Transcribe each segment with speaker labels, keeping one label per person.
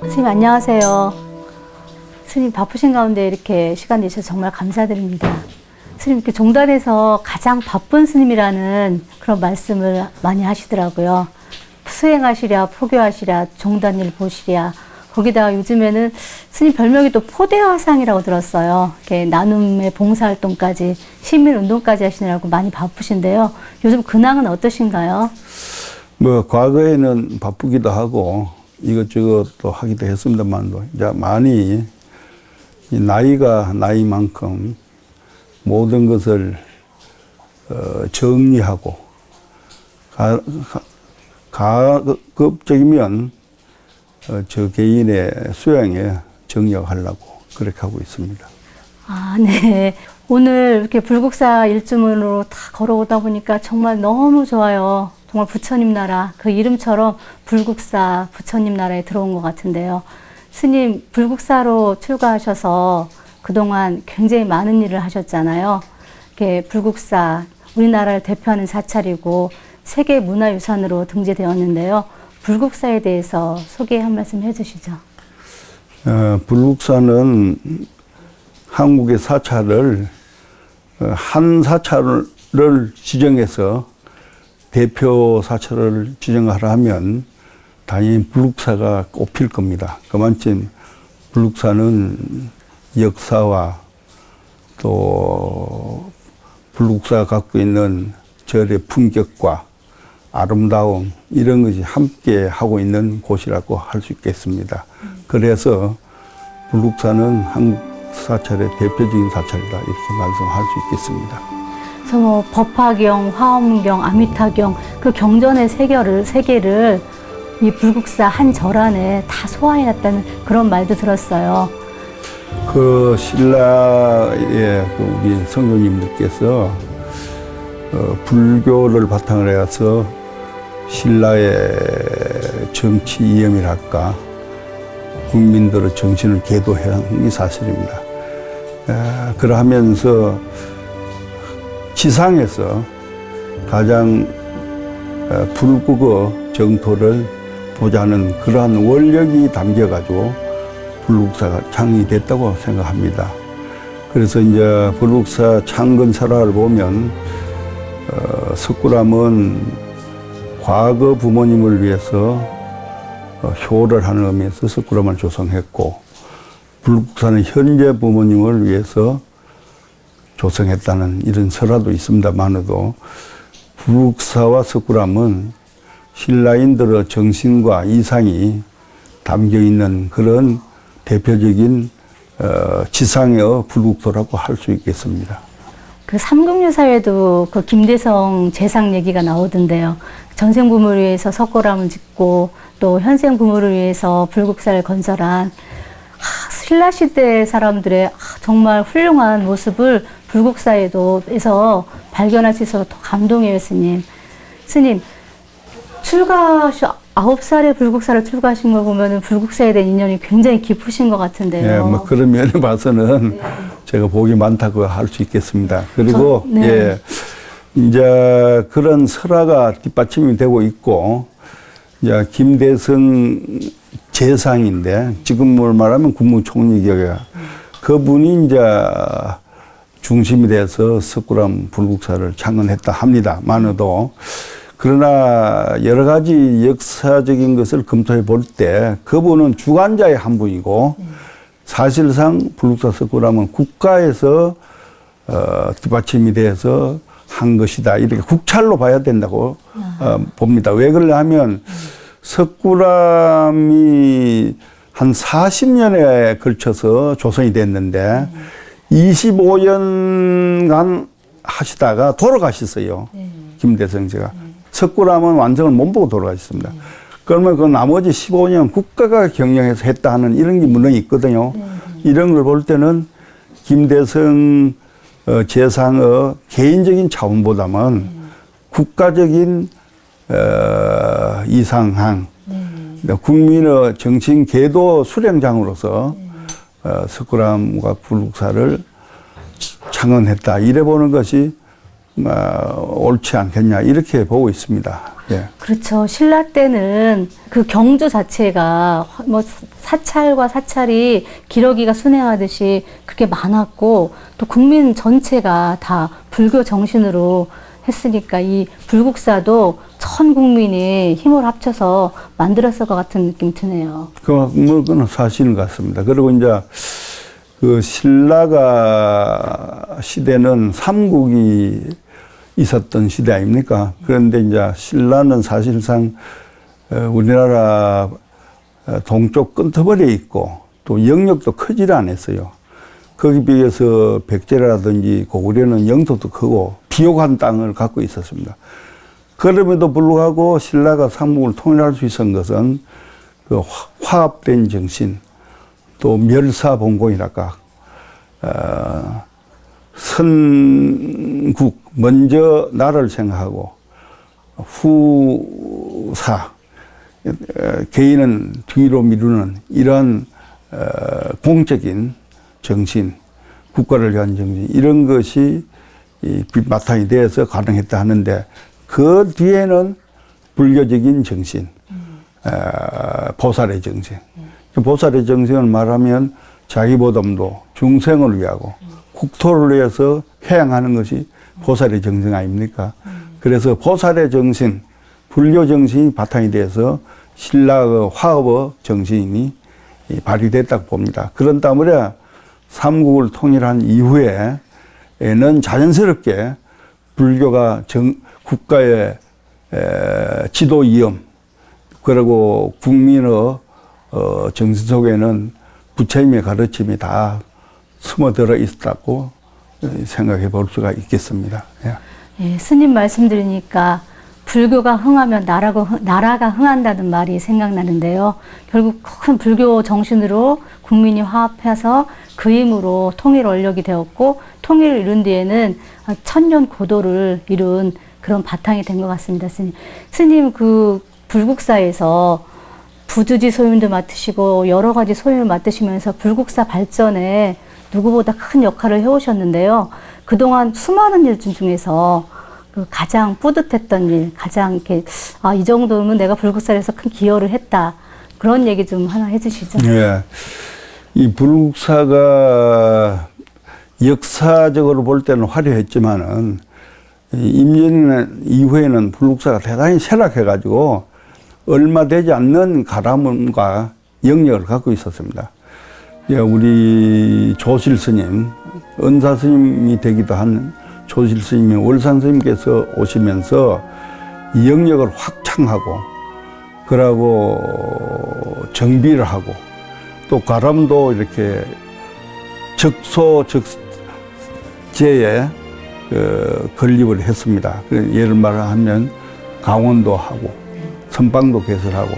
Speaker 1: 스님 안녕하세요. 스님 바쁘신 가운데 이렇게 시간 내주셔서 정말 감사드립니다. 스님 이렇게 종단에서 가장 바쁜 스님이라는 그런 말씀을 많이 하시더라고요. 수행하시랴 포교하시랴 종단일 보시랴. 거기다가 요즘에는 스님 별명이 또 포대화상이라고 들었어요. 이렇게 나눔의 봉사활동까지 시민운동까지 하시느라고 많이 바쁘신데요. 요즘 근황은 어떠신가요?
Speaker 2: 뭐 과거에는 바쁘기도 하고 이것저것 또 하기도 했습니다만도 이제 많이 이 나이가 나이만큼 모든 것을 정리하고 가급적이면 저 개인의 수양에 정력하려고 그렇게 하고 있습니다.
Speaker 1: 아, 네. 오늘 이렇게 불국사 일주문으로 다 걸어오다 보니까 정말 너무 좋아요. 정말 부처님 나라, 그 이름처럼 불국사 부처님 나라에 들어온 것 같은데요. 스님, 불국사로 출가하셔서 그동안 굉장히 많은 일을 하셨잖아요. 이렇게 불국사, 우리나라를 대표하는 사찰이고 세계 문화유산으로 등재되었는데요. 불국사에 대해서 소개 한 말씀 해주시죠.
Speaker 2: 불국사는 한국의 사찰을 한 사찰을 지정해서 대표 사찰을 지정하라 하면 당연히 불국사가 꼽힐 겁니다. 그만큼 불국사는 역사와 또 불국사가 갖고 있는 절의 품격과 아름다움 이런 것이 함께 하고 있는 곳이라고 할 수 있겠습니다. 그래서 불국사는 한국 사찰의 대표적인 사찰이다 이렇게 말씀할 수 있겠습니다.
Speaker 1: 그래서 뭐 법화경, 화엄경, 아미타경 그 경전의 세계를 이 불국사 한 절 안에 다 소화해놨다는 그런 말도 들었어요.
Speaker 2: 그 신라의 우리 성도님들께서 불교를 바탕으로 해서 신라의 정치 이념이랄까 국민들의 정신을 계도한 게 사실입니다. 그러하면서 지상에서 가장 불국의 정토를 보자는 그러한 원력이 담겨가지고 불국사가 창립됐다고 생각합니다. 그래서 이제 불국사 창건설화를 보면 석굴암은 과거 부모님을 위해서 효를 하는 의미에서 석굴암을 조성했고 불국사는 현재 부모님을 위해서 조성했다는 이런 설화도 있습니다만도 불국사와 석굴암은 신라인들의 정신과 이상이 담겨 있는 그런 대표적인 지상의 불국토라고 할 수 있겠습니다.
Speaker 1: 그 삼국유사에도 그 김대성 재상 얘기가 나오던데요. 전생 부모를 위해서 석굴암을 짓고 또 현생 부모를 위해서 불국사를 건설한 신라 시대 사람들의 정말 훌륭한 모습을 불국사에서 발견할 수 있어서 더 감동이에요, 스님. 스님, 9살에 불국사를 출가하신 걸 보면 불국사에 대한 인연이 굉장히 깊으신 것 같은데요.
Speaker 2: 네, 뭐 그런 면에 봐서는 네. 제가 복이 많다고 할 수 있겠습니다. 그리고
Speaker 1: 네.
Speaker 2: 예, 이제 그런 설화가 뒷받침이 되고 있고, 이제 김대성 재상인데 지금을 말하면 국무총리격이야. 그분이 이제 중심이 돼서 석굴암 불국사를 창건했다 합니다만도 그러나 여러 가지 역사적인 것을 검토해 볼 때 그분은 주관자의 한 분이고 사실상 불국사 석굴암은 국가에서 뒷받침이 돼서 한 것이다. 이렇게 국찰로 봐야 된다고 봅니다. 왜 그러냐 하면 석굴암이 한 40년에 걸쳐서 조성이 됐는데 25년간 하시다가 돌아가셨어요. 김대성 씨가. 석굴암은 완성을 못 보고 돌아가셨습니다. 그러면 그 나머지 15년 국가가 경영해서 했다 하는 이런 게 물론 있거든요. 이런 걸 볼 때는 김대성 재상의 개인적인 차원보다는 국가적인 이상항, 국민의 정신 계도 수령장으로서 석굴암과 불국사를 창건했다. 이래 보는 것이 옳지 않겠냐 이렇게 보고 있습니다. 예.
Speaker 1: 그렇죠. 신라 때는 그 경주 자체가 뭐 사찰과 사찰이 기러기가 순회하듯이 그렇게 많았고 또 국민 전체가 다 불교 정신으로 했으니까 이 불국사도 전 국민이 힘을 합쳐서 만들었을 것 같은 느낌 드네요.
Speaker 2: 그건 사실 같습니다. 그리고 이제 그 신라가 시대는 삼국이 있었던 시대 아닙니까? 그런데 이제 신라는 사실상 우리나라 동쪽 끈터벌에 있고 또 영역도 크지를 않았어요. 거기에 비해서 백제라든지 고구려는 영토도 크고 비옥한 땅을 갖고 있었습니다. 그럼에도 불구하고 신라가 삼국을 통일할 수 있었던 것은 그 화합된 정신, 또 멸사봉공이랄까, 선국, 먼저 나를 생각하고 후사, 개인은 뒤로 미루는 이런 공적인 정신, 국가를 위한 정신, 이런 것이 바탕이 되어서 가능했다 하는데 그 뒤에는 불교적인 정신, 보살의 정신. 보살의 정신을 말하면 자기보담도 중생을 위하고 국토를 위해서 회양하는 것이 보살의 정신 아닙니까? 그래서 보살의 정신, 불교 정신이 바탕이 돼서 신라의 화합의 정신이 발휘됐다고 봅니다. 그런 때문에 삼국을 통일한 이후에는 자연스럽게 불교가 국가의 지도 위험, 그리고 국민의 정신 속에는 부처님의 가르침이 다 숨어들어 있었다고 생각해 볼 수가 있겠습니다. 예.
Speaker 1: 예, 스님 말씀 들으니까 불교가 흥하면 나라가 흥한다는 말이 생각나는데요. 결국 큰 불교 정신으로 국민이 화합해서 그 힘으로 통일 원력이 되었고 통일을 이룬 뒤에는 천년 고도를 이룬 그런 바탕이 된 것 같습니다. 스님. 스님 그 불국사에서 부주지 소임도 맡으시고 여러 가지 소임을 맡으시면서 불국사 발전에 누구보다 큰 역할을 해오셨는데요. 그동안 수많은 일 중에서 그 가장 뿌듯했던 일, 가장 이렇게 이 정도면 내가 불국사에서 큰 기여를 했다. 그런 얘기 좀 하나 해주시죠.
Speaker 2: 예. 이 불국사가 역사적으로 볼 때는 화려했지만은 임진 이후에는 불국사가 대단히 쇠락해가지고 얼마 되지 않는 가람과 영역을 갖고 있었습니다. 우리 조실 스님, 은사 스님이 되기도 한 조실 스님이 월산 스님께서 오시면서 이 영역을 확장하고, 그러고 정비를 하고, 또 가람도 이렇게 적소적재에 건립을 했습니다. 예를 말하면 강원도 하고 선방도 개설하고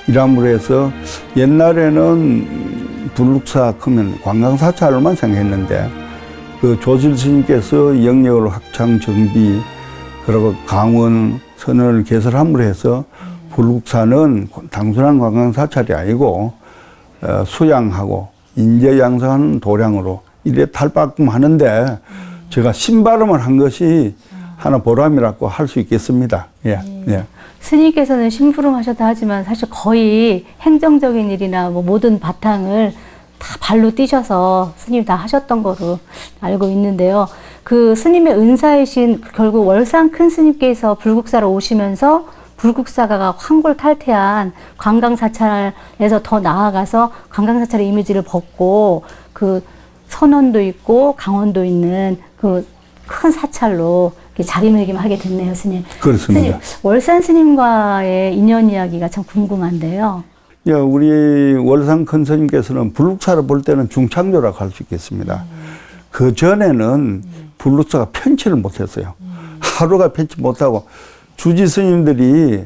Speaker 2: 이람으로 해서 옛날에는 불국사 크면 관광사찰로만 생각했는데 그 조실 스님께서 영역을 확장 정비 그리고 강원 선언을 개설함으로 해서 불국사는 단순한 관광사찰이 아니고 수양하고 인재 양성하는 도량으로 이래 탈바꿈하는데 제가 신발음을 한 것이 하나 보람이라고 할 수 있겠습니다. 예. 예.
Speaker 1: 스님께서는 심부름 하셨다 하지만 사실 거의 행정적인 일이나 뭐 모든 바탕을 다 발로 뛰셔서 스님이 다 하셨던 거로 알고 있는데요. 그 스님의 은사이신 결국 월산 큰 스님께서 불국사로 오시면서 불국사가 황골탈퇴한 관광사찰에서 더 나아가서 관광사찰의 이미지를 벗고 그 선원도 있고 강원도 있는 그 큰 사찰로 자리매김하게 됐네요, 스님.
Speaker 2: 그렇습니다.
Speaker 1: 스님, 월산 스님과의 인연 이야기가 참 궁금한데요.
Speaker 2: 예, 우리 월산 큰 스님께서는 불국사를 볼 때는 중창조라고 할 수 있겠습니다. 그 전에는 불국사가 편치를 못했어요. 하루가 편치 못하고 주지 스님들이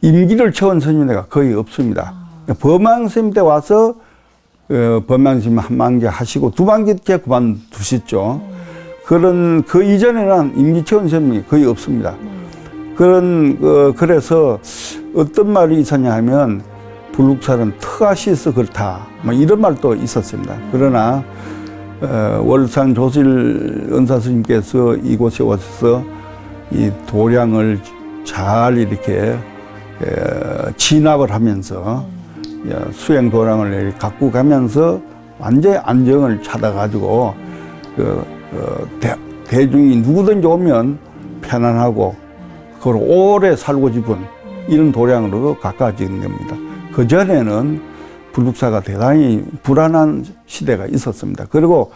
Speaker 2: 임기를 채운 스님들이 거의 없습니다. 범황 스님 때 와서 범황 스님 한 만기 하시고 두 만기 때 그만두셨죠. 그런 그 이전에는 임기 채운 스님이 거의 없습니다. 그래서 어떤 말이 있었냐 하면 불국사는 터아시스 그렇다. 뭐 이런 말도 있었습니다. 그러나 월산 조실 은사 스님께서 이곳에 오셔서 이 도량을 잘 이렇게 진압을 하면서 수행 도량을 이렇게 갖고 가면서 완전히 안정을 찾아가지고 대중이 누구든지 오면 편안하고 그걸 오래 살고 싶은 이런 도량으로 가까워지는 겁니다. 그전에는 불국사가 대단히 불안한 시대가 있었습니다. 그리고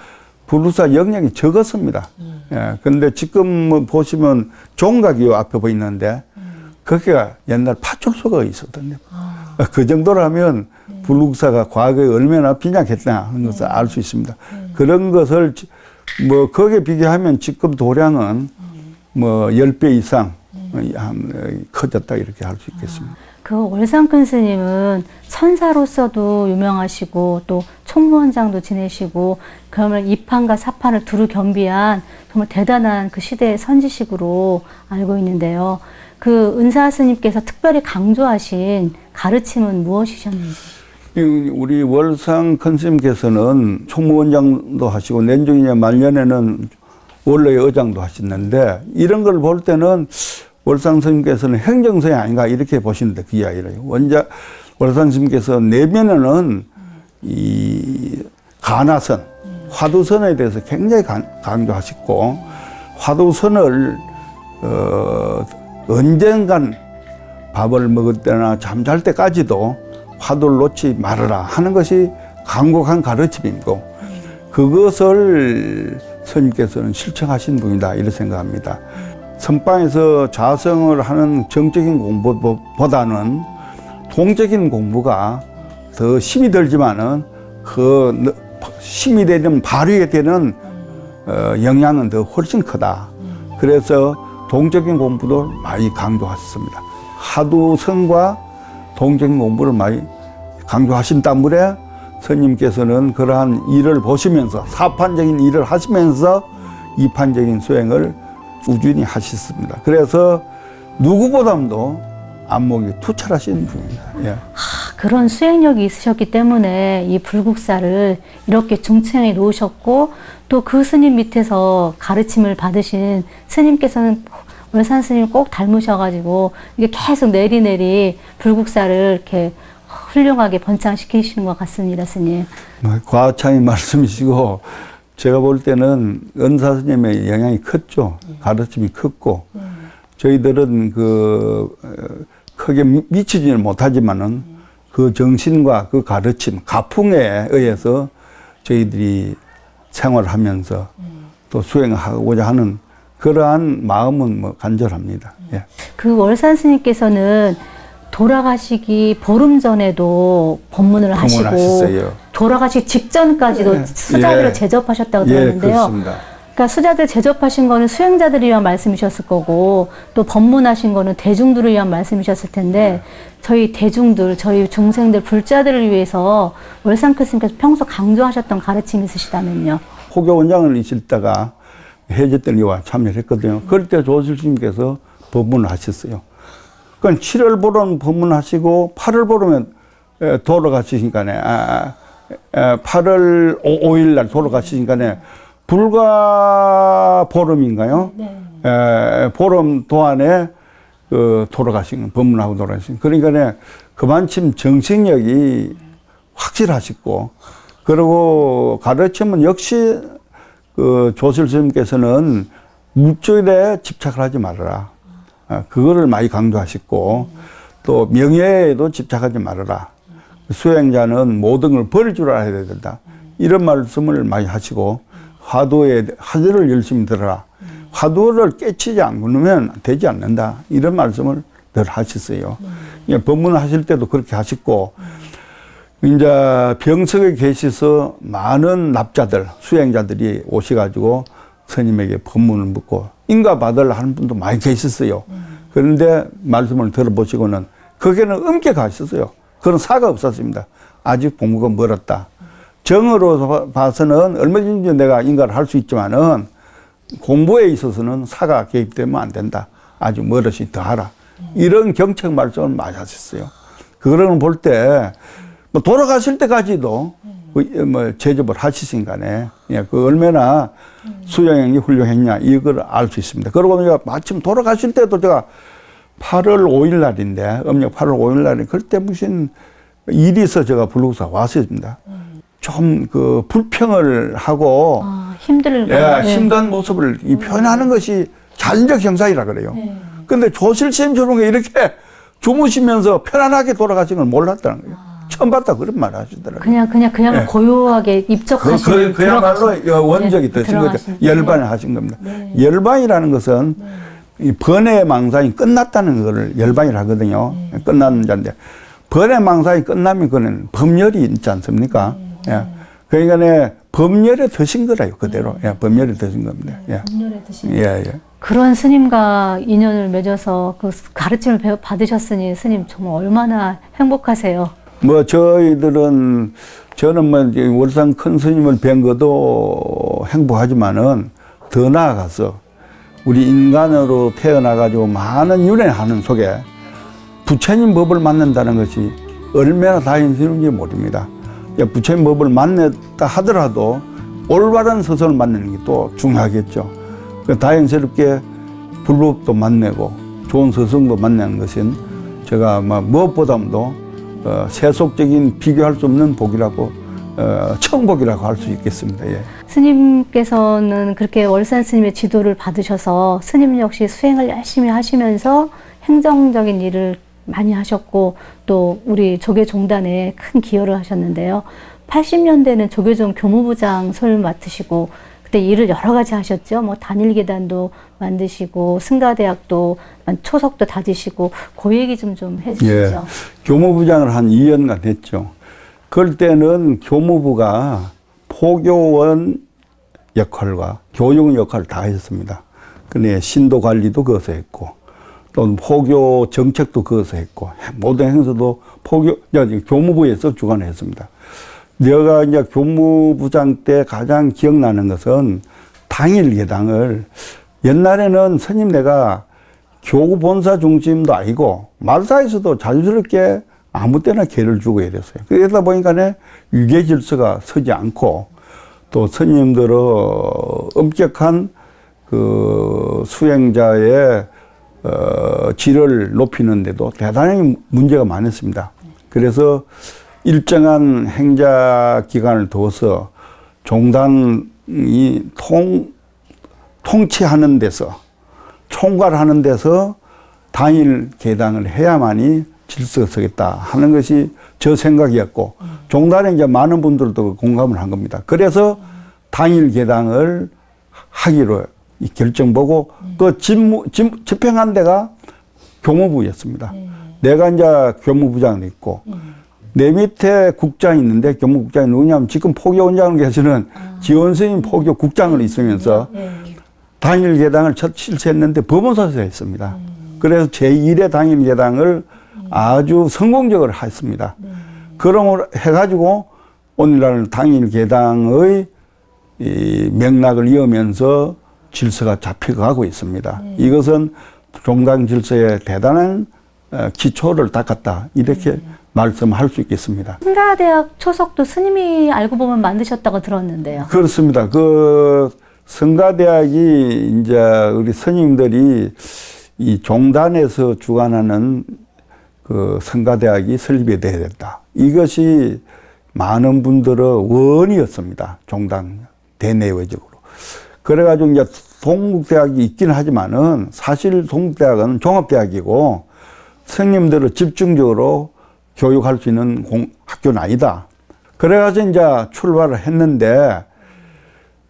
Speaker 2: 불국사 영향이 적었습니다. 그런데 지금 뭐 보시면 종각이 앞에 보이는데 거기가 옛날 파출소가 있었거든요. 그 정도라면 불국사가 과거에 얼마나 빈약했나 하는 것을 알 수 있습니다. 그런 것을 뭐 거기에 비교하면 지금 도량은 뭐 10배 이상 커졌다 이렇게 할 수 있겠습니다.
Speaker 1: 그 월상큰 스님은 선사로서도 유명하시고 또 총무원장도 지내시고 그러면 이판과 사판을 두루 겸비한 정말 대단한 그 시대의 선지식으로 알고 있는데요. 그 은사 스님께서 특별히 강조하신 가르침은 무엇이셨는지?
Speaker 2: 우리 월상큰 스님께서는 총무원장도 하시고 내중이냐 말년에는 원로의 의장도 하셨는데 이런 걸 볼 때는 월상 스님께서는 행정선이 아닌가 이렇게 보시는데 그게 아니라요. 월상 스님께서 내면에는 이 가나선, 화두선에 대해서 굉장히 강조하셨고 화두선을 언젠간 밥을 먹을 때나 잠잘 때까지도 화두를 놓지 말아라 하는 것이 강곡한 가르침이고 그것을 스님께서는 실천하신 분이다 이렇게 생각합니다. 선방에서 자성을 하는 정적인 공부보다는 동적인 공부가 더 힘이 들지만은 그 힘이 되는 발휘에 되는 영향은 더 훨씬 크다. 그래서 동적인 공부도 많이 강조하셨습니다. 하두성과 동적인 공부를 많이 강조하신 때문에 스님께서는 그러한 일을 보시면서 사판적인 일을 하시면서 이판적인 수행을 꾸준히 하셨습니다. 그래서 누구보다도 안목이 투철하신 분입니다. 예.
Speaker 1: 그런 수행력이 있으셨기 때문에 이 불국사를 이렇게 중층에 놓으셨고 또 그 스님 밑에서 가르침을 받으신 스님께서는 월산 스님 꼭 닮으셔가지고 이게 계속 내리내리 불국사를 이렇게 훌륭하게 번창시키시는 것 같습니다, 스님.
Speaker 2: 과찬의 말씀이시고 제가 볼 때는 은사 스님의 영향이 컸죠. 가르침이 컸고 저희들은 크게 미치지는 못하지만은 그 정신과 그 가르침, 가풍에 의해서 저희들이 생활하면서 또 수행하고자 하는 그러한 마음은 뭐 간절합니다. 예.
Speaker 1: 그 월산 스님께서는 돌아가시기 보름 전에도 법문을 하시고
Speaker 2: 하셨어요.
Speaker 1: 돌아가시기 직전까지도 수자들을 제접하셨다고 들었는데요.
Speaker 2: 그렇습니다.
Speaker 1: 그러니까 수자들 제접하신 거는 수행자들을 위한 말씀이셨을 거고 또 법문하신 거는 대중들을 위한 말씀이셨을 텐데 저희 대중들, 저희 중생들, 불자들을 위해서 월상큰 스님께서 평소 강조하셨던 가르침이 있으시다면요.
Speaker 2: 포교 원장을 있을 때가 해제된 이와 참여를 했거든요. 그럴 때 조실 스님께서 법문을 하셨어요. 그러니까 7월 보름 법문하시고 8월 보름에 돌아가시니까네 8월 5일 날 돌아가시니까네 불과 보름인가요? 네. 보름 동안에 돌아가신 법문하고 돌아가신 그러니까 그만큼 정신력이 확실하시고 그리고 가르침은 역시 조실 스님께서는 물질에 집착을 하지 말아라. 그거를 많이 강조하셨고 또 명예에도 집착하지 말아라. 수행자는 모든 걸 버릴 줄 알아야 된다. 이런 말씀을 많이 하시고 화두를 열심히 들어라. 화두를 깨치지 않으면 되지 않는다. 이런 말씀을 늘 하셨어요. 법문을 하실 때도 그렇게 하셨고 이제 병석에 계셔서 많은 납자들, 수행자들이 오셔가지고 스님에게 법문을 묻고 인가받으려 하는 분도 많이 계셨어요. 그런데 말씀을 들어보시고는 거기에는 엄격하셨어요. 그런 사가 없었습니다. 아직 공부가 멀었다. 정으로 봐서는 얼마든지 내가 인가를 할 수 있지만은 공부에 있어서는 사가 개입되면 안 된다. 아직 멀었이 더 하라. 이런 경책 말씀을 많이 하셨어요. 그거를 볼 때 뭐 돌아가실 때까지도 뭐 제접을 하시신 간에 그 얼마나 수행이 훌륭했냐 이걸 알 수 있습니다. 그러고 보니까 마침 돌아가실 때도 제가 8월 5일 날인데, 음력 8월 5일 날에 그때 무슨 일이 있어 제가 불국사 왔습니다. 좀 그 불평을 하고,
Speaker 1: 힘들고.
Speaker 2: 예, 힘든 모습을 표현하는 것이 자연적 현상이라 그래요. 근데 조실스님처럼 이렇게 주무시면서 편안하게 돌아가신 걸 몰랐다는 거예요. 처음 봤다 그런 말 하시더라고요.
Speaker 1: 그냥
Speaker 2: 예.
Speaker 1: 고요하게 입적하시는
Speaker 2: 그야말로 원적이 되신 거죠. 열반을 하신 겁니다. 열반이라는 것은 이 번외 망상이 끝났다는 것을 열반이라 하거든요. 끝나는 자인데 번외 망상이 끝나면 그는 법열이 있지 않습니까? 예. 그러니까 법열에 드신 거라요, 그대로. 예, 법열에 드신 겁니다. 예.
Speaker 1: 법열에 드신
Speaker 2: 예, 예.
Speaker 1: 그런 스님과 인연을 맺어서 그 가르침을 받으셨으니 스님 정말 얼마나 행복하세요.
Speaker 2: 뭐 저희들은 저는 뭐 이제 월산 큰 스님을 뵌 것도 행복하지만은 더 나아가서 우리 인간으로 태어나가지고 많은 윤회하는 속에 부처님 법을 만난다는 것이 얼마나 다행스러운지 모릅니다. 부처님 법을 만났다 하더라도 올바른 스승을 만나는 게 또 중요하겠죠. 다행스럽게 불법도 만나고 좋은 스승도 만나는 것은 제가 무엇보다도 세속적인 비교할 수 없는 복이라고 천복이라고 할 수 있겠습니다. 예.
Speaker 1: 스님께서는 그렇게 월산 스님의 지도를 받으셔서 스님 역시 수행을 열심히 하시면서 행정적인 일을 많이 하셨고 또 우리 조계종단에 큰 기여를 하셨는데요. 80년대는 조계종 교무부장 소를 맡으시고 그때 일을 여러 가지 하셨죠. 뭐 단일계단도 만드시고 승가대학도 초석도 다지시고 그 얘기 좀 해주시죠.
Speaker 2: 예. 교무부장을 한 2년간 했죠. 그럴 때는 교무부가 포교원 역할과 교육 역할을 다 했습니다. 근데 신도 관리도 거기서 했고 또 포교 정책도 거기서 했고 모든 행사도 교무부에서 주관했습니다. 내가 이제 교무부장 때 가장 기억나는 것은 당일 예당을 옛날에는 스님 내가 교구 본사 중심도 아니고 말사에서도 자유스럽게 아무 때나 개를 주고 이랬어요. 그러다 보니까 유계 질서가 서지 않고 또 스님들의 엄격한 그 수행자의 질을 높이는데도 대단히 문제가 많았습니다. 그래서 일정한 행자 기간을 둬서 종단이 통치하는 데서 총괄하는 데서 단일 개당을 해야만이 질서가 서겠다 하는 것이 저 생각이었고 종단에 이제 많은 분들도 공감을 한 겁니다. 그래서 단일 개당을 하기로 결정보고 그 집행한 데가 교무부였습니다. 내가 이제 교무부장이 있고 내 밑에 국장이 있는데 교무국장이 누구냐면 지금 포교원장을 계시는 지원스님 포교국장을 있으면서 단일 개당을 첫 실시했는데 법원사에서 했습니다. 그래서 제1회 단일 개당을 아주 성공적으로 했습니다. 그런 해가지고 오늘날 단일 개당의 이 맥락을 이으면서 질서가 잡혀가고 있습니다. 이것은 종당 질서에 대단한 기초를 닦았다 이렇게 말씀할 수 있겠습니다.
Speaker 1: 승가대학 초석도 스님이 알고 보면 만드셨다고 들었는데요.
Speaker 2: 그렇습니다. 그 승가대학이 이제 우리 스님들이 이 종단에서 주관하는 그 승가대학이 설립이 돼야 된다. 이것이 많은 분들의 원이었습니다. 종단 대내외적으로. 그래가지고 이제 동국대학이 있긴 하지만은 사실 동국대학은 종합대학이고 스님들을 집중적으로 교육할 수 있는 학교는 아니다. 그래가지고 이제 출발을 했는데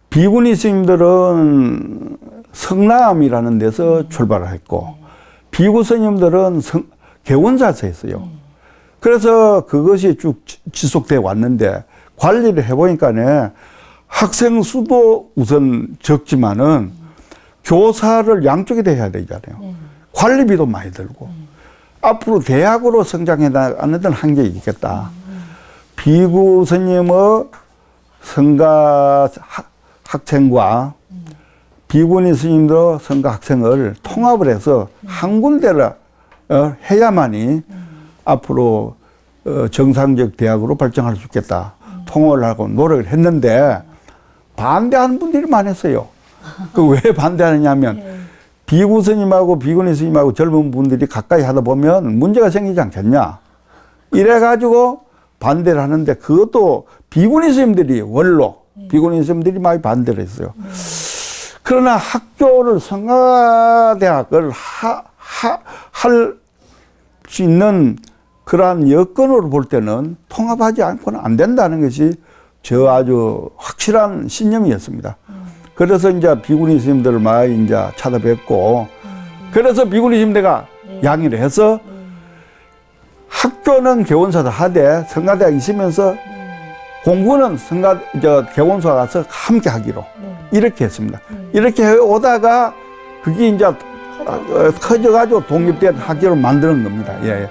Speaker 2: 비구니 스님들은 성남이라는 데서 출발을 했고 비구 스님들은 개원사에서 했어요. 그래서 그것이 쭉 지속되어 왔는데 관리를 해보니까 학생 수도 우선 적지만은 교사를 양쪽에 대해야 되잖아요. 관리비도 많이 들고 앞으로 대학으로 성장해 나가는 데는 한계가 있겠다. 비구 스님의 성가 학생과 비구니 스님도 성가 학생을 통합을 해서 한 군데를 해야만이 앞으로 정상적 대학으로 발전할 수 있겠다. 통합을 하고 노력을 했는데 반대하는 분들이 많았어요. 그 왜 반대하느냐면 비구 스님하고 비구니 스님하고 젊은 분들이 가까이 하다 보면 문제가 생기지 않겠냐. 이래가지고 반대를 하는데 그것도 비구니 스님들이 원로, 비구니 스님들이 많이 반대를 했어요. 그러나 학교를 성가대학을 할 수 있는 그러한 여건으로 볼 때는 통합하지 않고는 안 된다는 것이 저 아주 확실한 신념이었습니다. 그래서 이제 비구니 스님들을 많이 이제 찾아뵙고, 그래서 비구니 스님들가 양해를 해서 학교는 개원소에서 하되 성가대학 있으면서 공부는 개원소 가서 함께 하기로 이렇게 했습니다. 이렇게 해 오다가 그게 이제 커져가지고 독립된 학교를 만드는 겁니다. 예.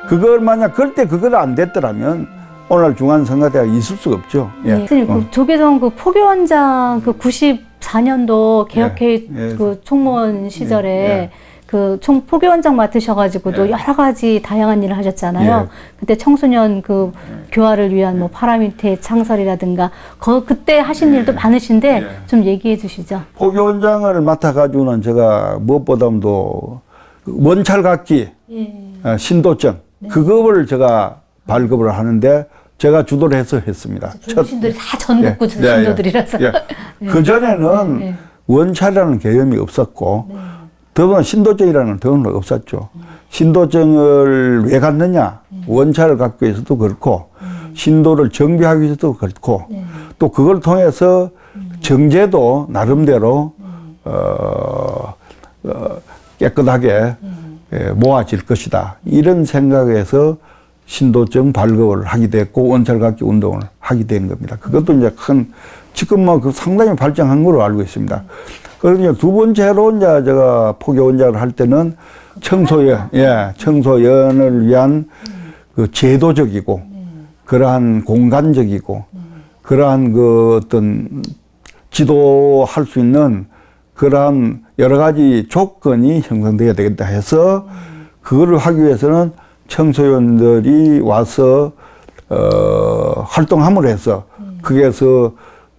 Speaker 2: 그걸 만약 그때 그걸 안 됐더라면 오늘 중앙성가대학이 있을 수가 없죠. 예.
Speaker 1: 선생님, 그 조계종 그 포교원장 그 94년도 개혁회의 그 총무원 시절에 그 포교원장 맡으셔가지고도 여러 가지 다양한 일을 하셨잖아요. 그때 청소년 그 교화를 위한 뭐 파라미태 창설이라든가 그때 하신 일도 많으신데 좀 얘기해 주시죠.
Speaker 2: 포교원장을 맡아가지고는 제가 무엇보다도 원찰각기, 신도증 그거를 제가 발급을 하는데 제가 주도를 해서 했습니다.
Speaker 1: 신도들이 다 전국구 신도들이라서.
Speaker 2: 그 전에는 원찰이라는 개념이 없었고. 더구나 신도증이라는 더는 없었죠. 신도증을 왜 갖느냐? 원찰을 갖기 위해서도 그렇고, 신도를 정비하기 위해서도 그렇고, 또 그걸 통해서 정제도 나름대로, 깨끗하게 모아질 것이다. 이런 생각에서 신도증 발급을 하게 됐고, 원찰 갖기 운동을 하게 된 겁니다. 그것도 이제 지금 뭐 상당히 발전한 걸로 알고 있습니다. 그리고 두 번째로 이제 제가 포교원장을 할 때는 청소년을 위한 그 제도적이고 그러한 공간적이고 그러한 그 어떤 지도할 수 있는 그러한 여러 가지 조건이 형성되어야 되겠다 해서 그거를 하기 위해서는 청소년들이 와서 활동함으로 해서 거기에서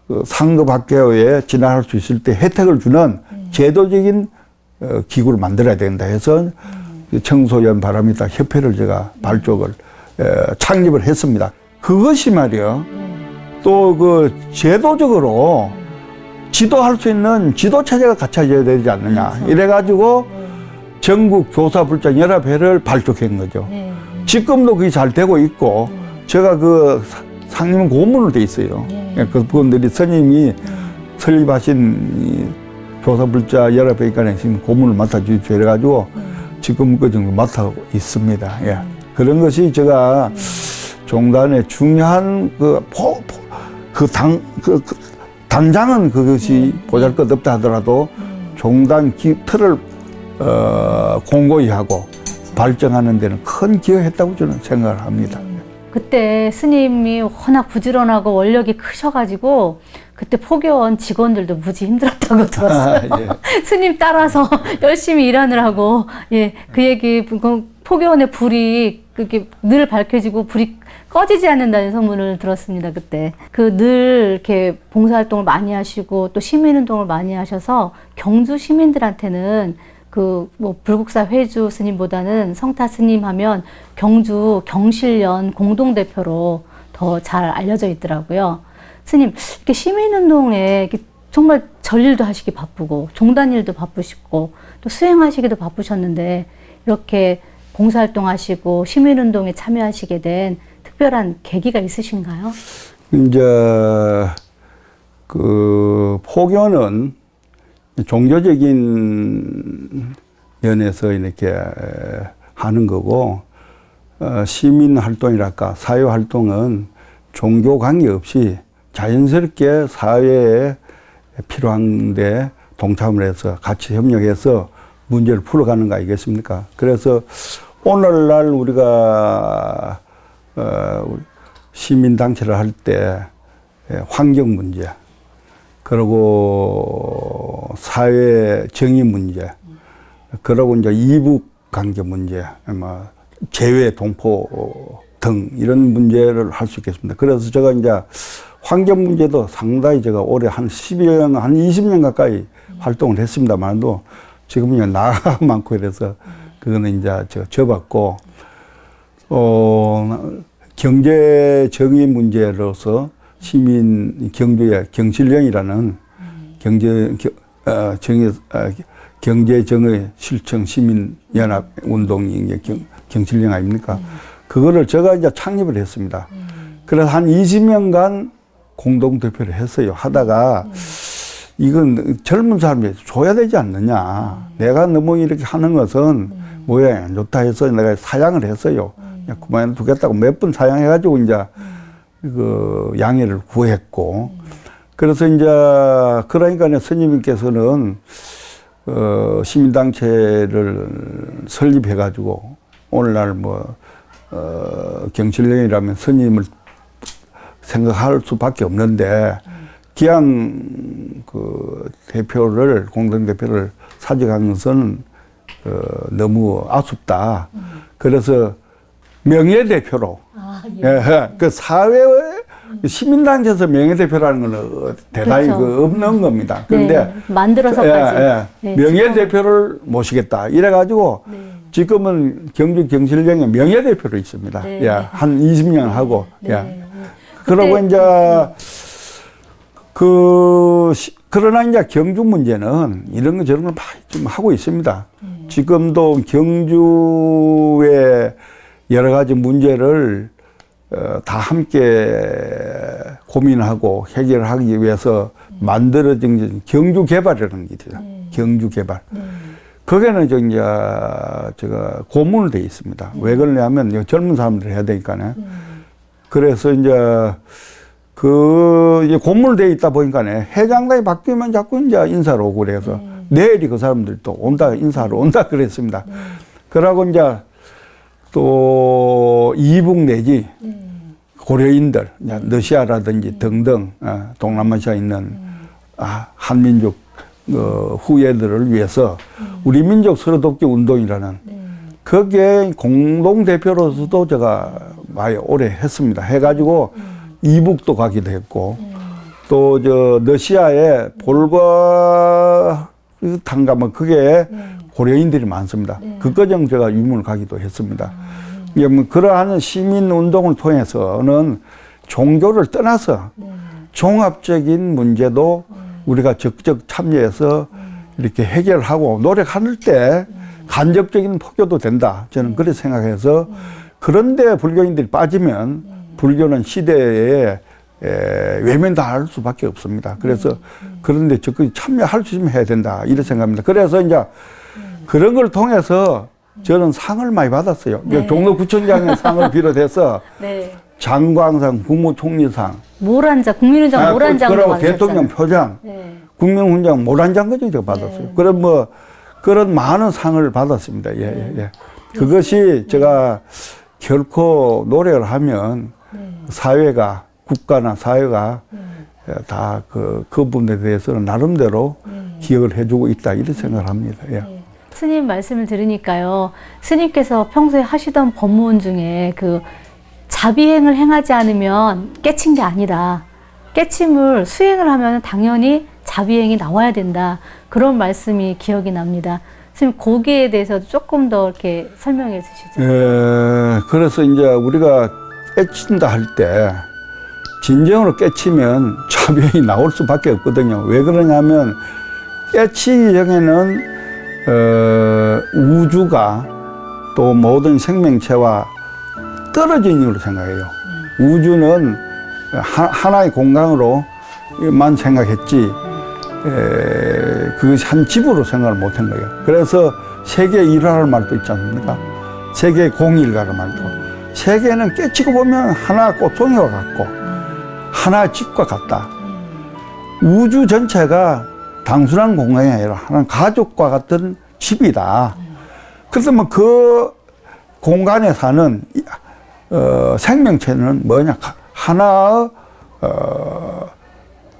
Speaker 2: 그 상급학교에 진학할 수 있을 때 혜택을 주는 제도적인 기구를 만들어야 된다 해서 청소년 바라미터 협회를 제가 발족을 창립을 했습니다. 그것이 말이요. 또 그 제도적으로 지도할 수 있는 지도 체제가 갖춰져야 되지 않느냐. 이래가지고 전국 교사불장 연합회를 발족한 거죠. 지금도 그게 잘 되고 있고 제가 그 상임 고문으로 돼 있어요. 그분들이 스님이 설립하신 교사불자 연합회의관에 지금 고문을 맡아주시고 이래가지고 지금 그 정도 맡아 있습니다. 예. 그런 것이 제가 종단의 중요한 당장은 그것이 보잘것없다 하더라도 종단 틀을 공고히 하고 발전하는 데는 큰 기여했다고 저는 생각을 합니다.
Speaker 1: 그때 스님이 워낙 부지런하고 원력이 크셔가지고 그때 포교원 직원들도 무지 힘들었다고 들었어요. 스님 따라서 열심히 일하느라고 그 얘기 포교원의 불이 그게 늘 밝혀지고 불이 꺼지지 않는다는 소문을 들었습니다. 그때 늘 이렇게 봉사활동을 많이 하시고 또 시민운동을 많이 하셔서 경주 시민들한테는 뭐 불국사 회주 스님보다는 성타 스님 하면 경주 경실련 공동대표로 더 잘 알려져 있더라고요. 스님, 이렇게 시민운동에 이렇게 정말 전일도 하시기 바쁘고 종단일도 바쁘시고 또 수행하시기도 바쁘셨는데 이렇게 봉사활동 하시고 시민운동에 참여하시게 된 특별한 계기가 있으신가요?
Speaker 2: 이제 그 포교는 종교적인 면에서 이렇게 하는 거고, 시민 활동이랄까, 사회 활동은 종교 관계없이 자연스럽게 사회에 필요한데 동참을 해서 같이 협력해서 문제를 풀어가는 거 아니겠습니까? 그래서 오늘날 우리가 시민단체를 할 때 환경 문제, 그리고 사회 정의 문제, 그리고 이제 이북 관계 문제, 뭐 재외 동포 등 이런 문제를 할 수 있겠습니다. 그래서 제가 이제 환경 문제도 상당히 제가 올해 한 10여 년, 한 20년 가까이 활동을 했습니다만도 지금은 나가 많고 이래서 그거는 이제 제가 접었고, 경제 정의 문제로서 시민 경주의 경실령이라는 경제 정의 실천 시민 연합 운동이 이제 경실령 아닙니까? 그거를 제가 이제 창립을 했습니다. 그래서 한 20년간 공동 대표를 했어요. 하다가 이건 젊은 사람이 줘야 되지 않느냐. 내가 너무 이렇게 하는 것은 모양이 안 좋다 해서 내가 사양을 했어요. 그냥 그만두겠다고 몇 번 사양해가지고 이제 그 양해를 구했고. 그래서 이제 그러니까 스님께서는 시민단체를 설립해가지고 오늘날 경실령이라면 스님을 생각할 수밖에 없는데 기왕 그 대표를 공동대표를 사직한 것은 너무 아쉽다. 그래서 명예대표로 그 사회 시민단체에서 명예대표라는 건 대단히
Speaker 1: 그렇죠.
Speaker 2: 없는 겁니다. 그런데
Speaker 1: 만들어서까지
Speaker 2: 명예대표를 모시겠다. 이래가지고 지금은 경주 경실령에 명예대표로 있습니다. 한 20년 하고. 그러고 이제 그러나 이제 경주 문제는 이런 거 저런 걸 많이 좀 하고 있습니다. 지금도 경주의 여러 가지 문제를 다 함께 고민하고 해결하기 위해서 만들어진 경주 개발이라는 게 있어요. 경주 개발. 거기는 이제 제가 고문을 돼 있습니다. 왜 그러냐면 젊은 사람들이 해야 되니까요. 그래서 이제 이제 고문을 돼 있다 보니까 회장단이 바뀌면 자꾸 이제 인사를 오고 그래서 내일이 그 사람들이 또 온다, 인사하러 온다 그랬습니다. 그러고 이제 또 이북 내지 고려인들, 러시아라든지 등등 동남아시아에 있는 한민족 후예들을 위해서 우리 민족 서로 돕기 운동이라는 거기에 공동대표로서도 제가 많이 오래 했습니다. 해가지고 이북도 가기도 했고 또 러시아에 볼가 탄가면 그게 고려인들이 많습니다. 그 과정 제가 유문을 가기도 했습니다. 그러한 시민 운동을 통해서는 종교를 떠나서 종합적인 문제도 우리가 적극 참여해서 이렇게 해결하고 노력할 때 간접적인 포교도 된다. 저는 그렇게 생각해서 그런데 불교인들이 빠지면 불교는 시대에 외면당할 수밖에 없습니다. 그래서 그런데 적극 참여할 수 있으면 해야 된다. 이런 생각입니다. 그래서 이제 그런 걸 통해서 저는 상을 많이 받았어요. 종로구청장의 상을 비롯해서 장광상, 국무총리상,
Speaker 1: 국민훈장 모란장도
Speaker 2: 그리고
Speaker 1: 받으셨잖아요.
Speaker 2: 대통령 표장, 국민훈장 모란장까지 제가 받았어요. 그런 그런 많은 상을 받았습니다. 그것이 제가 결코 노력을 하면 사회가, 국가나 사회가 다 그 부분에 대해서는 나름대로 기억을 해주고 있다. 이런 생각을 합니다.
Speaker 1: 스님 말씀을 들으니까요. 스님께서 평소에 하시던 법문 중에 그 자비행을 행하지 않으면 깨친 게 아니다. 깨침을 수행을 하면 당연히 자비행이 나와야 된다. 그런 말씀이 기억이 납니다. 스님 거기에 대해서 조금 더 이렇게 설명해 주시죠.
Speaker 2: 그래서 이제 우리가 깨친다 할 때 진정으로 깨치면 자비행이 나올 수밖에 없거든요. 왜 그러냐면 깨치기 전에는 우주가 또 모든 생명체와 떨어진 이유로 생각해요. 우주는 하나의 공간으로만 생각했지 그것이 한 집으로 생각을 못한 거예요. 그래서 세계 일화라는 말도 있지 않습니까? 세계 공일가라는 말도. 세계는 깨치고 보면 하나의 꽃송이와 같고 하나의 집과 같다. 우주 전체가 단순한 공간이 아니라 하나의 가족과 같은 집이다. 그래서 그 공간에 사는 생명체는 뭐냐? 하나의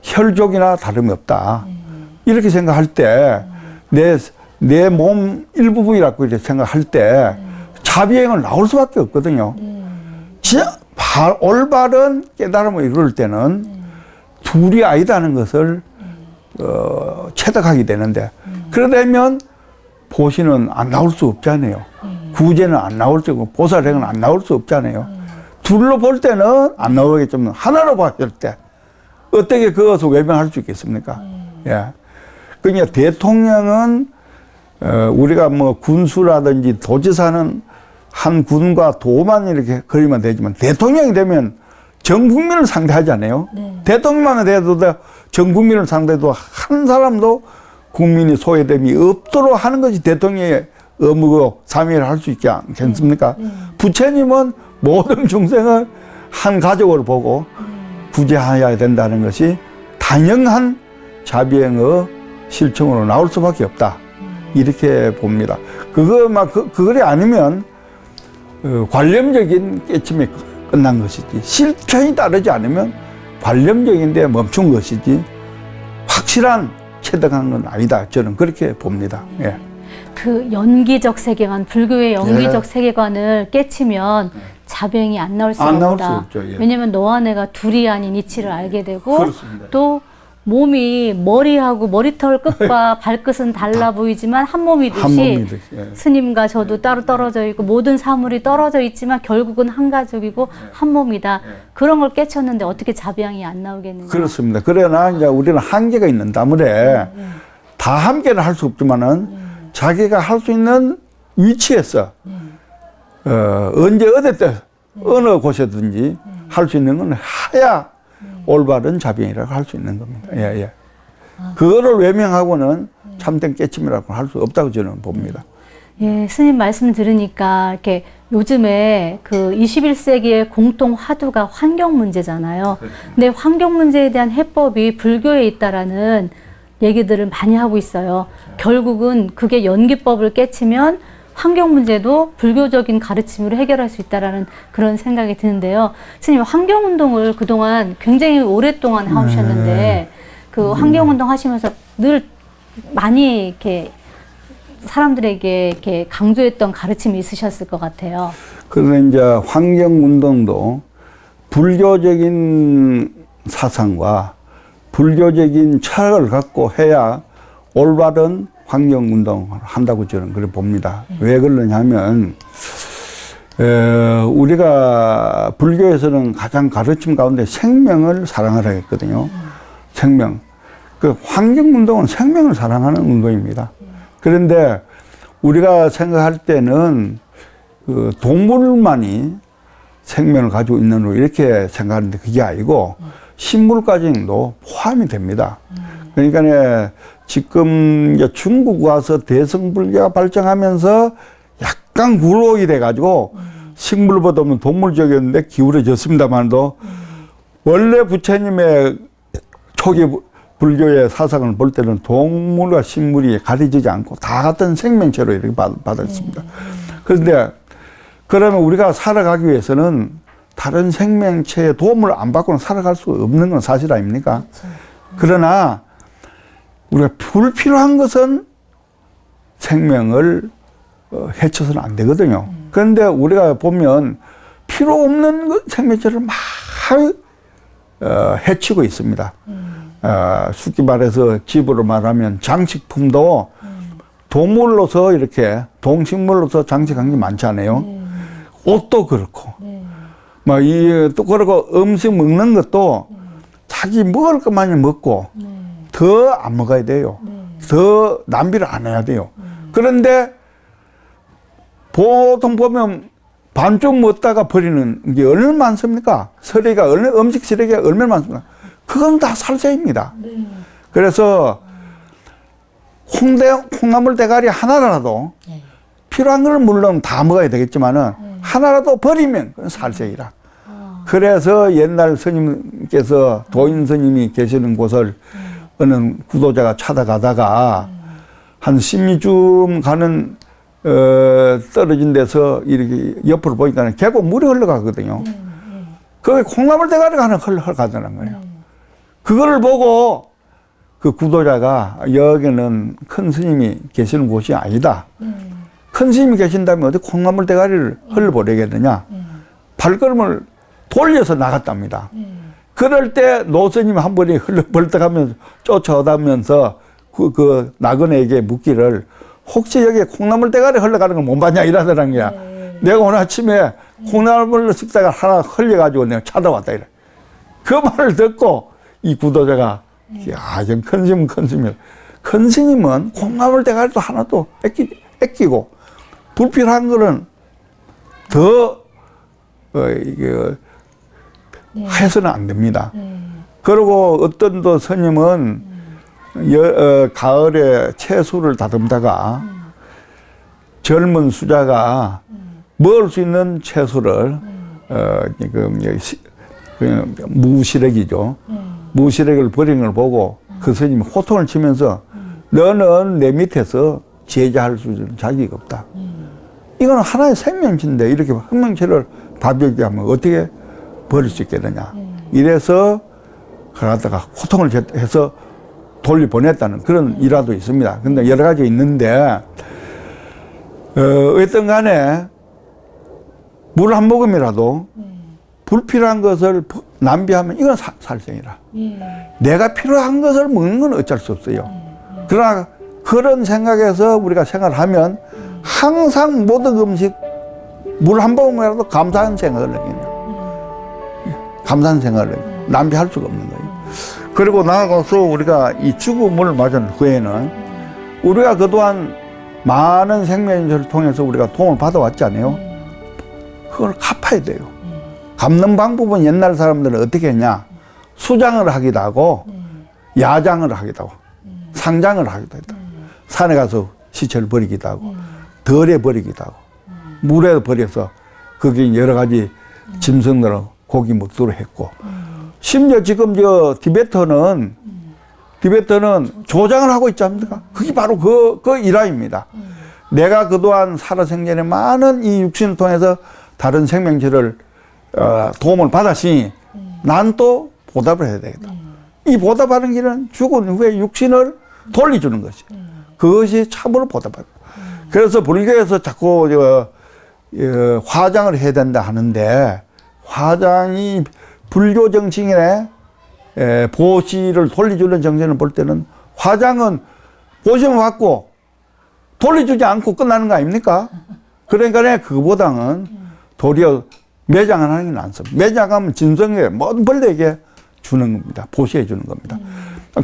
Speaker 2: 혈족이나 다름이 없다. 이렇게 생각할 때 내 몸 일부분이라고 이렇게 생각할 때 자비행을 나올 수밖에 없거든요. 진짜 올바른 깨달음을 이룰 때는 둘이 아니다는 것을 체득하게 되는데 그러려면 보시는 안 나올 수 없잖아요. 구제는 안 나올 수 없고 보살행은 안 나올 수 없잖아요. 둘로 볼 때는 안 나오겠지만 하나로 봤을 때 어떻게 그것을 외면할 수 있겠습니까? 예. 그러니까 대통령은 우리가 뭐 군수라든지 도지사는 한 군과 도만 이렇게 그리면 되지만 대통령이 되면 전 국민을 상대하잖아요. 네. 대통령만 돼도 전 국민을 상대도 한 사람도 국민이 소외됨이 없도록 하는 것이 대통령의 의무고 사명을 할 수 있지 않겠습니까? 부처님은 모든 중생을 한 가족으로 보고 구제해야 된다는 것이 당연한 자비행의 실천으로 나올 수밖에 없다. 이렇게 봅니다. 그거리 아니면 관념적인 깨침이 끝난 것이지 실천이 따르지 않으면 관념적인데 멈춘 것이지 확실한 체득한 건 아니다. 저는 그렇게 봅니다. 예.
Speaker 1: 그 연기적 세계관, 불교의 연기적 세계관을 깨치면 자비행이 안 나올 수가 없다.
Speaker 2: 예.
Speaker 1: 왜냐면 너와 내가 둘이 아닌 이치를 알게 되고
Speaker 2: 그렇습니다.
Speaker 1: 또 몸이 머리하고 머리털 끝과 발끝은 달라 보이지만 한 몸이듯이
Speaker 2: 예.
Speaker 1: 스님과 저도 따로 떨어져 있고 모든 사물이 떨어져 있지만 결국은 한 가족이고 한 몸이다. 그런 걸 깨쳤는데 어떻게 자비행이 안 나오겠는가?
Speaker 2: 그렇습니다. 그러나 이제 우리는 한계가 있는 다문에 다 함께는 할 수 없지만은 자기가 할 수 있는 위치에서 언제 어디 때 어느 곳에든지 할 수 있는 건 해야 올바른 자비행이라고 할 수 있는 겁니다. 예, 예. 그거를 외면하고는 참된 깨침이라고 할 수 없다고 저는 봅니다.
Speaker 1: 예, 스님 말씀 들으니까 이렇게 요즘에 그 21세기의 공통 화두가 환경 문제잖아요. 근데 환경 문제에 대한 해법이 불교에 있다라는 얘기들을 많이 하고 있어요. 결국은 그게 연기법을 깨치면 환경 문제도 불교적인 가르침으로 해결할 수 있다라는 그런 생각이 드는데요. 스님, 환경 운동을 그동안 굉장히 오랫동안 하셨는데 그 환경 운동 하시면서 늘 많이 이렇게 사람들에게 이렇게 강조했던 가르침이 있으셨을 것 같아요.
Speaker 2: 그런데 이제 환경 운동도 불교적인 사상과 불교적인 철학을 갖고 해야 올바른 환경운동을 한다고 저는 그렇게 봅니다. 왜 그러냐면 우리가 불교에서는 가장 가르침 가운데 생명을 사랑하라 했거든요. 생명. 그 환경운동은 생명을 사랑하는 운동입니다. 그런데 우리가 생각할 때는 그 동물만이 생명을 가지고 있는 로 이렇게 생각하는데 그게 아니고 식물까지도 포함이 됩니다. 그러니까 지금 이제 중국 와서 대승불교가 발전하면서 약간 굴욕이 돼가지고 식물보다는 동물적이었는데 기울어졌습니다만도 원래 부처님의 초기 불교의 사상을 볼 때는 동물과 식물이 가려지지 않고 다 같은 생명체로 이렇게 받았습니다. 그런데 그러면 우리가 살아가기 위해서는 다른 생명체의 도움을 안 받고는 살아갈 수 없는 건 사실 아닙니까? 그러나 우리가 불필요한 것은 생명을 해쳐서는 안 되거든요. 그런데 우리가 보면 필요 없는 생명체를 막 해치고 있습니다. 쉽게 말해서 집으로 말하면 장식품도 동물로서 이렇게 동식물로서 장식한 게 많잖아요. 옷도 그렇고. 또 그러고 음식 먹는 것도 자기 먹을 것만 먹고 더 안 먹어야 돼요. 더 낭비를 안 해야 돼요. 그런데 보통 보면 반쪽 먹다가 버리는 게 얼마나 많습니까? 음식 쓰레기가 얼마나 많습니까? 그건 다 살생입니다. 그래서 콩나물 대가리 하나라도 필요한 걸 물론 다 먹어야 되겠지만은 하나라도 버리면 그건 살생이라. 그래서 옛날 스님께서 도인 스님이 계시는 곳을 어느 구도자가 찾아가다가 한 10리쯤 가는 떨어진 데서 이렇게 옆으로 보니까 계곡 물이 흘러가거든요. 거기 콩나물 대가리가 하나 흘러가더란 거예요. 그거를 보고 그 구도자가 여기는 큰 스님이 계시는 곳이 아니다. 큰 스님이 계신다면 어디 콩나물 대가리를 흘러버리겠느냐. 발걸음을 돌려서 나갔답니다. 그럴 때 노스님 한 분이 벌떡하면서 쫓아오다면서 그 나그네에게 묻기를 혹시 여기에 콩나물 대가리 흘러가는 걸 못 봤냐 이러더라는 거야. 내가 오늘 아침에 콩나물 쓱다가 하나 흘려가지고 내가 찾아왔다 이래. 그 말을 듣고 이 구도자가 야, 좀 큰 스님은 큰 스님이야. 큰 스님은 콩나물 대가리도 하나도 아끼고 불필요한 거는 더 이게 해서는 안 됩니다. 그리고 어떤 또 스님은 가을에 채소를 다듬다가 젊은 수자가 먹을 수 있는 채소를 무시래기죠. 무시래기를 버리는 걸 보고 그 스님이 호통을 치면서 너는 내 밑에서 제자할 수 있는 자격이 없다. 이건 하나의 생명체인데 이렇게 생명체를 바비게 하면 어떻게 버릴 수 있겠느냐. 이래서 가다가 호통을 해서 돌려보냈다는 그런 일화도 있습니다. 근데 여러 가지 있는데 어떤 간에 물 한 모금이라도 불필요한 것을 낭비하면 이건 살생이라. 내가 필요한 것을 먹는 건 어쩔 수 없어요. 그러나 그런 생각에서 우리가 생각을 하면 항상 모든 음식 물 한 모금이라도 감사한 생각을 느끼냐. 감사한 생각을 느끼냐. 낭비할 수가 없는 거예요. 그리고 나아가서 우리가 이 죽음을 맞은 후에는 우리가 그동안 많은 생명체를 통해서 우리가 도움을 받아왔잖아요. 그걸 갚아야 돼요. 갚는 방법은 옛날 사람들은 어떻게 했냐. 수장을 하기도 하고 야장을 하기도 하고 상장을 하기도 했다. 산에 가서 시체를 버리기도 하고 덜에 버리기도 하고 물에 버려서 거기 여러 가지 짐승들을 고기 먹도록 했고 심지어 지금 티베트는 조장을 하고 있지 않습니까? 그게 바로 그 일화입니다. 내가 그동안 살아생전에 많은 이 육신을 통해서 다른 생명체를 도움을 받았으니 난 또 보답을 해야 되겠다. 이 보답하는 길은 죽은 후에 육신을 돌려주는 것이. 그것이 참으로 보답하다. 그래서 불교에서 자꾸 화장을 해야 된다 하는데 화장이 불교 정신에 보시를 돌려주는 정신을 볼 때는 화장은 보시만 받고 돌려주지 않고 끝나는 거 아닙니까? 그러니까 그보다는 도리어 매장을 하는 게 낫습니다. 매장하면 진성에 모든 벌레에게 주는 겁니다. 보시해 주는 겁니다.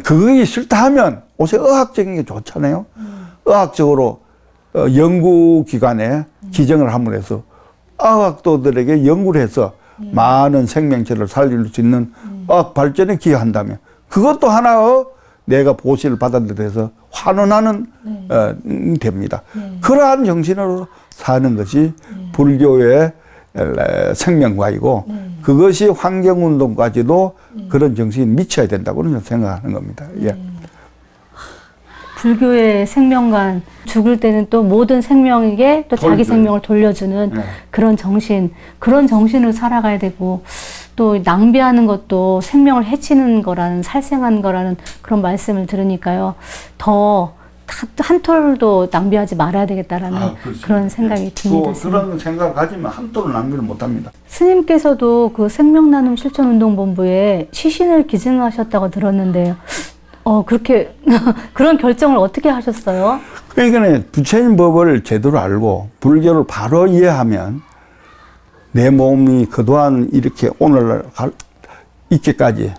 Speaker 2: 그게 싫다 하면 옷에 의학적인 게 좋잖아요. 의학적으로 연구기관에 기증을 함으로 해서 의학도들에게 연구를 해서 많은 생명체를 살릴 수 있는 의학 발전에 기여한다면 그것도 하나의 내가 보시를 받아들여서 환원하는 됩니다. 그러한 정신으로 사는 것이 불교의 생명과이고 그것이 환경운동까지도 그런 정신이 미쳐야 된다고 생각하는 겁니다. 예.
Speaker 1: 불교의 생명관, 죽을 때는 또 모든 생명에게 또 자기 생명을 돌려주는 그런 정신으로 살아가야 되고 또 낭비하는 것도 생명을 해치는 거라는 살생한 거라는 그런 말씀을 들으니까요. 더 한 톨도 낭비하지 말아야 되겠다라는 그런 생각이 듭니다.
Speaker 2: 그런 생각을 가지면 한 톨을 낭비를 못합니다.
Speaker 1: 스님께서도 그 생명나눔 실천운동본부에 시신을 기증하셨다고 들었는데요. 그렇게 그런 결정을 어떻게 하셨어요?
Speaker 2: 그러니까 부처님 법을 제대로 알고 불교를 바로 이해하면 내 몸이 그동안 이렇게 오늘날 있기까지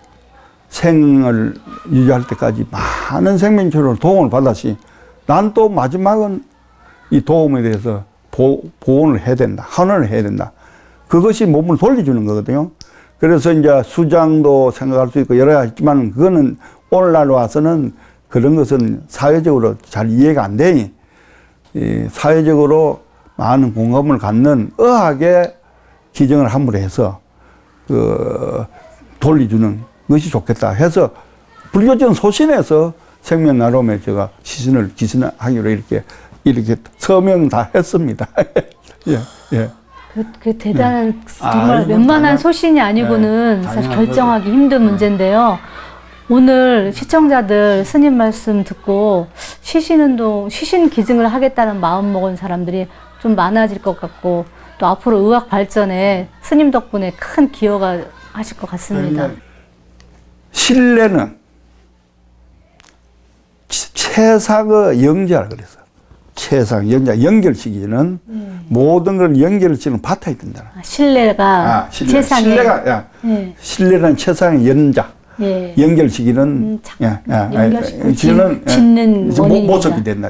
Speaker 2: 생을 유지할 때까지 많은 생명체로 도움을 받았시 난 또 마지막은 이 도움에 대해서 보온을 해야 된다. 환원을 해야 된다. 그것이 몸을 돌려주는 거거든요. 그래서 이제 수장도 생각할 수 있고 여러 가지 있지만 그거는 오늘날 와서는 그런 것은 사회적으로 잘 이해가 안 되니 사회적으로 많은 공감을 갖는 의학에 기증을 함으로 해서 돌려주는 것이 좋겠다 해서 불교전 소신에서 생명나눔에 제가 시신을 기증하기로 이렇게 서명 다 했습니다. 예, 예.
Speaker 1: 그 대단한 정말 웬만한 소신이 아니고는 사실 결정하기 힘든 문제인데요. 오늘 시청자들 스님 말씀 듣고 시신 기증을 하겠다는 마음 먹은 사람들이 좀 많아질 것 같고 또 앞으로 의학 발전에 스님 덕분에 큰 기여가 하실 것 같습니다.
Speaker 2: 신뢰는 최상의 영재라 그랬어요. 최상, 연결시키는 모든 걸 연결시키는 바탕이 된다.
Speaker 1: 신뢰가 최상의
Speaker 2: 신뢰가,
Speaker 1: 네.
Speaker 2: 신뢰는 최상의 연자.
Speaker 1: 예.
Speaker 2: 연결시키는,
Speaker 1: 연결시키고
Speaker 2: 짓는
Speaker 1: 원인이다.
Speaker 2: 모습이 된다.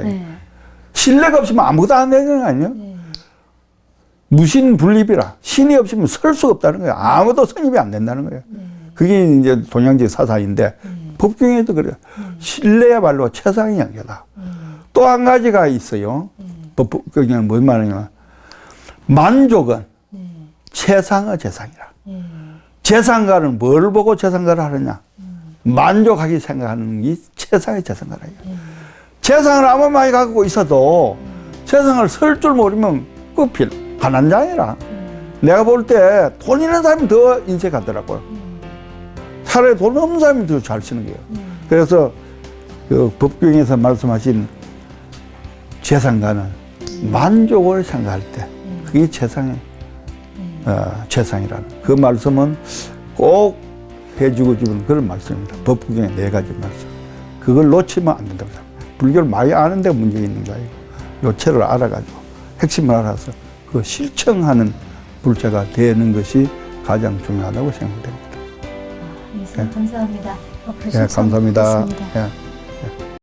Speaker 2: 신뢰가 없으면 아무것도 안 되는 거 아니에요? 무신분립이라. 신이 없으면 설 수가 없다는 거예요. 아무도 성립이 안 된다는 거예요. 그게 이제 동양적 사상인데, 법경에도 그래요. 신뢰야말로 최상의 영계다. 또 한 가지가 있어요. 법경에는 뭔 말이냐면, 만족은 최상의 재상이라. 재상가는 뭘 보고 재상가를 하느냐? 만족하게 생각하는 게 최상의 재상가라. 재상을 아무 많이 갖고 있어도 재상을 설 줄 모르면 그 가난 자이라. 내가 볼 때 돈 있는 사람이 더 인색하더라고요. 차라리 돈 없는 사람이 더 잘 쓰는 거예요. 그래서 그 법경에서 말씀하신 재상가는 만족을 생각할 때 그게 최상의 최상이라는 그 말씀은 꼭 해주고 싶은 그런 말씀입니다. 법국의 4가지 말씀. 그걸 놓치면 안 된다고 생각합니다. 불교를 많이 아는데 문제가 있는 거 아니고 요체를 알아가지고 핵심을 알아서 그 실천하는 불자가 되는 것이 가장 중요하다고 생각됩니다.
Speaker 1: 감사합니다.
Speaker 2: 예, 감사합니다.
Speaker 1: 습니다
Speaker 2: 예.